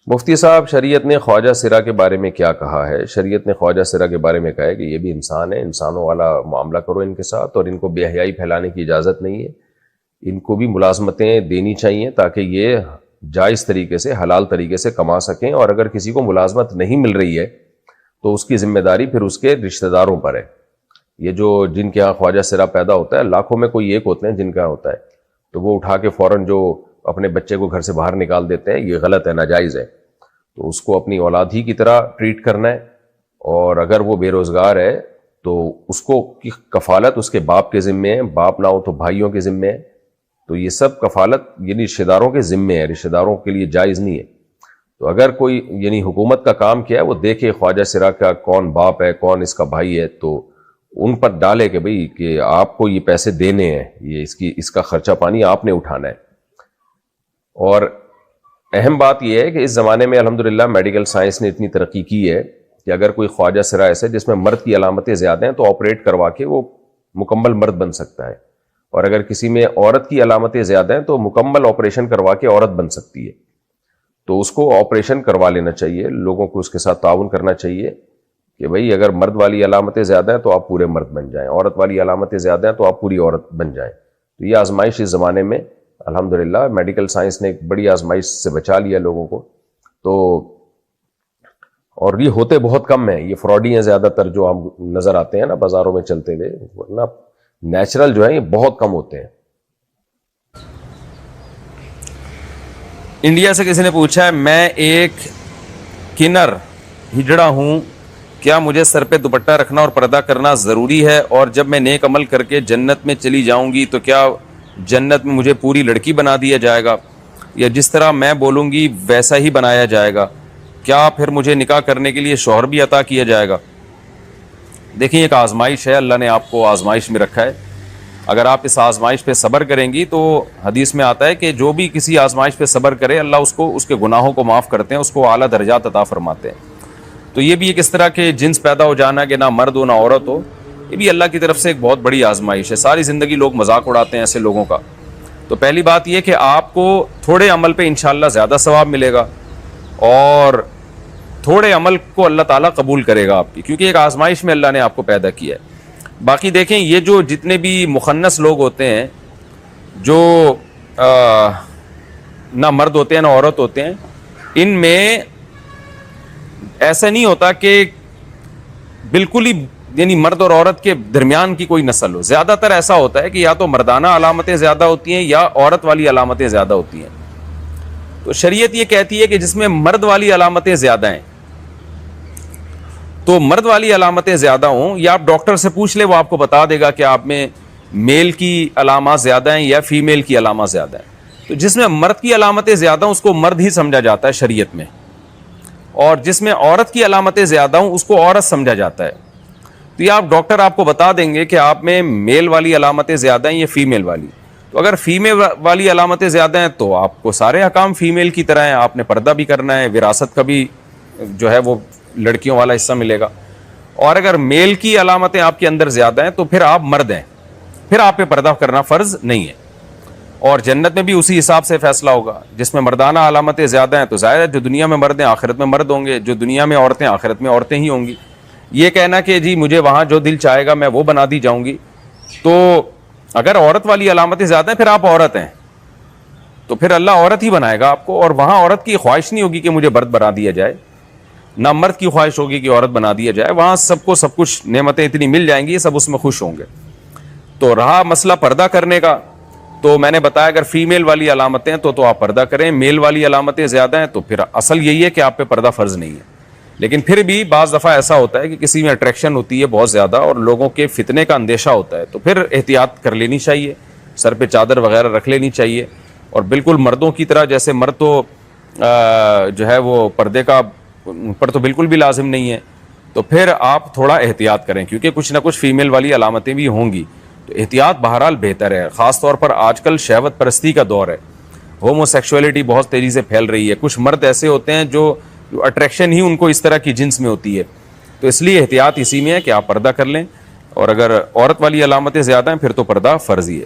مفتی صاحب، شریعت نے خواجہ سرا کے بارے میں کیا کہا ہے؟ شریعت نے خواجہ سرا کے بارے میں کہا ہے کہ یہ بھی انسان ہے، انسانوں والا معاملہ کرو ان کے ساتھ، اور ان کو بے حیائی پھیلانے کی اجازت نہیں ہے. ان کو بھی ملازمتیں دینی چاہیے تاکہ یہ جائز طریقے سے، حلال طریقے سے کما سکیں. اور اگر کسی کو ملازمت نہیں مل رہی ہے تو اس کی ذمہ داری پھر اس کے رشتہ داروں پر ہے. یہ جو جن کے ہاں خواجہ سرا پیدا ہوتا ہے، لاکھوں میں کوئی ایک ہوتے ہیں جن کا ہوتا ہے، تو وہ اٹھا کے فوراً جو اپنے بچے کو گھر سے باہر نکال دیتے ہیں، یہ غلط ہے، ناجائز ہے. تو اس کو اپنی اولاد ہی کی طرح ٹریٹ کرنا ہے. اور اگر وہ بے روزگار ہے تو اس کو کی کفالت اس کے باپ کے ذمے ہے، باپ نہ ہو تو بھائیوں کے ذمے ہے. تو یہ سب کفالت یعنی رشتہ داروں کے ذمے ہے، رشتہ داروں کے لیے جائز نہیں ہے. تو اگر کوئی یعنی حکومت کا کام کیا ہے، وہ دیکھے خواجہ سرا کا کون باپ ہے، کون اس کا بھائی ہے، تو ان پر ڈالے کہ بھئی کہ آپ کو یہ پیسے دینے ہیں، یہ اس کا خرچہ پانی آپ نے اٹھانا ہے. اور اہم بات یہ ہے کہ اس زمانے میں الحمدللہ میڈیکل سائنس نے اتنی ترقی کی ہے کہ اگر کوئی خواجہ سرا ایسے جس میں مرد کی علامتیں زیادہ ہیں تو آپریٹ کروا کے وہ مکمل مرد بن سکتا ہے. اور اگر کسی میں عورت کی علامتیں زیادہ ہیں تو مکمل آپریشن کروا کے عورت بن سکتی ہے. تو اس کو آپریشن کروا لینا چاہیے، لوگوں کو اس کے ساتھ تعاون کرنا چاہیے کہ بھئی اگر مرد والی علامتیں زیادہ ہیں تو آپ پورے مرد بن جائیں، عورت والی علامتیں زیادہ ہیں تو آپ پوری عورت بن جائیں. تو یہ آزمائش اس زمانے میں الحمدللہ میڈیکل سائنس نے ایک بڑی آزمائش سے بچا لیا لوگوں کو. تو اور یہ ہوتے بہت کم ہیں، یہ فراڈی ہیں زیادہ تر جو ہم نظر آتے ہیں نا بازاروں میں چلتے ہوئے، ورنہ نیچرل جو ہیں یہ بہت کم ہوتے ہیں. انڈیا سے کسی نے پوچھا ہے، میں ایک کنر ہجڑا ہوں، کیا مجھے سر پہ دوپٹہ رکھنا اور پردہ کرنا ضروری ہے؟ اور جب میں نیک عمل کر کے جنت میں چلی جاؤں گی تو کیا جنت میں مجھے پوری لڑکی بنا دیا جائے گا، یا جس طرح میں بولوں گی ویسا ہی بنایا جائے گا؟ کیا پھر مجھے نکاح کرنے کے لیے شوہر بھی عطا کیا جائے گا؟ دیکھیں، ایک آزمائش ہے، اللہ نے آپ کو آزمائش میں رکھا ہے. اگر آپ اس آزمائش پہ صبر کریں گی تو حدیث میں آتا ہے کہ جو بھی کسی آزمائش پہ صبر کرے اللہ اس کو اس کے گناہوں کو معاف کرتے ہیں، اس کو اعلیٰ درجات عطا فرماتے ہیں. تو یہ بھی ایک اس طرح کے جنس پیدا ہو جانا کہ نہ مرد ہو نہ عورت ہو، یہ بھی اللہ کی طرف سے ایک بہت بڑی آزمائش ہے. ساری زندگی لوگ مذاق اڑاتے ہیں ایسے لوگوں کا. تو پہلی بات یہ کہ آپ کو تھوڑے عمل پہ انشاءاللہ زیادہ ثواب ملے گا، اور تھوڑے عمل کو اللہ تعالیٰ قبول کرے گا آپ کی، کیونکہ ایک آزمائش میں اللہ نے آپ کو پیدا کیا ہے. باقی دیکھیں، یہ جو جتنے بھی مخنث لوگ ہوتے ہیں، جو نہ مرد ہوتے ہیں نہ عورت ہوتے ہیں، ان میں ایسا نہیں ہوتا کہ بالکل ہی یعنی مرد اور عورت کے درمیان کی کوئی نسل ہو. زیادہ تر ایسا ہوتا ہے کہ یا تو مردانہ علامتیں زیادہ ہوتی ہیں یا عورت والی علامتیں زیادہ ہوتی ہیں. تو شریعت یہ کہتی ہے کہ جس میں مرد والی علامتیں زیادہ ہیں، تو مرد والی علامتیں زیادہ ہوں، یا آپ ڈاکٹر سے پوچھ لیں، وہ آپ کو بتا دے گا کہ آپ میں میل کی علامات زیادہ ہیں یا فیمیل کی علامات زیادہ ہیں. تو جس میں مرد کی علامتیں زیادہ ہوں اس کو مرد ہی سمجھا جاتا ہے شریعت میں، اور جس میں عورت کی علامتیں زیادہ ہوں اس کو عورت سمجھا جاتا ہے. تو یہ آپ ڈاکٹر آپ کو بتا دیں گے کہ آپ میں میل والی علامتیں زیادہ ہیں یا فیمیل والی. تو اگر فیمیل والی علامتیں زیادہ ہیں تو آپ کو سارے احکام فیمیل کی طرح ہیں، آپ نے پردہ بھی کرنا ہے، وراثت کا بھی جو ہے وہ لڑکیوں والا حصہ ملے گا. اور اگر میل کی علامتیں آپ کے اندر زیادہ ہیں تو پھر آپ مرد ہیں، پھر آپ پہ پردہ کرنا فرض نہیں ہے. اور جنت میں بھی اسی حساب سے فیصلہ ہوگا. جس میں مردانہ علامتیں زیادہ ہیں تو ظاہر ہے جو دنیا میں مرد ہیں آخرت میں مرد ہوں گے، جو دنیا میں عورتیں آخرت میں عورتیں ہی ہوں گی. یہ کہنا کہ جی مجھے وہاں جو دل چاہے گا میں وہ بنا دی جاؤں گی، تو اگر عورت والی علامتیں زیادہ ہیں پھر آپ عورت ہیں، تو پھر اللہ عورت ہی بنائے گا آپ کو. اور وہاں عورت کی خواہش نہیں ہوگی کہ مجھے مرد بنا دیا جائے، نہ مرد کی خواہش ہوگی کہ عورت بنا دیا جائے. وہاں سب کو سب کچھ نعمتیں اتنی مل جائیں گی، سب اس میں خوش ہوں گے. تو رہا مسئلہ پردہ کرنے کا، تو میں نے بتایا اگر فیمیل والی علامتیں ہیں تو آپ پردہ کریں، میل والی علامتیں زیادہ ہیں تو پھر اصل یہی ہے کہ آپ پہ پردہ فرض نہیں ہے. لیکن پھر بھی بعض دفعہ ایسا ہوتا ہے کہ کسی میں اٹریکشن ہوتی ہے بہت زیادہ اور لوگوں کے فتنے کا اندیشہ ہوتا ہے، تو پھر احتیاط کر لینی چاہیے، سر پہ چادر وغیرہ رکھ لینی چاہیے. اور بالکل مردوں کی طرح، جیسے مرد تو جو ہے وہ پردے کا پر تو بالکل بھی لازم نہیں ہے، تو پھر آپ تھوڑا احتیاط کریں، کیونکہ کچھ نہ کچھ فیمیل والی علامتیں بھی ہوں گی. تو احتیاط بہرحال بہتر ہے. خاص طور پر آج کل شہوت پرستی کا دور ہے، ہومو سیکشولیٹی بہت تیزی سے پھیل رہی ہے. کچھ مرد ایسے ہوتے ہیں جو اٹریکشن ہی ان کو اس طرح کی جنس میں ہوتی ہے. تو اس لیے احتیاط اسی میں ہے کہ آپ پردہ کر لیں، اور اگر عورت والی علامتیں زیادہ ہیں پھر تو پردہ فرضی ہے.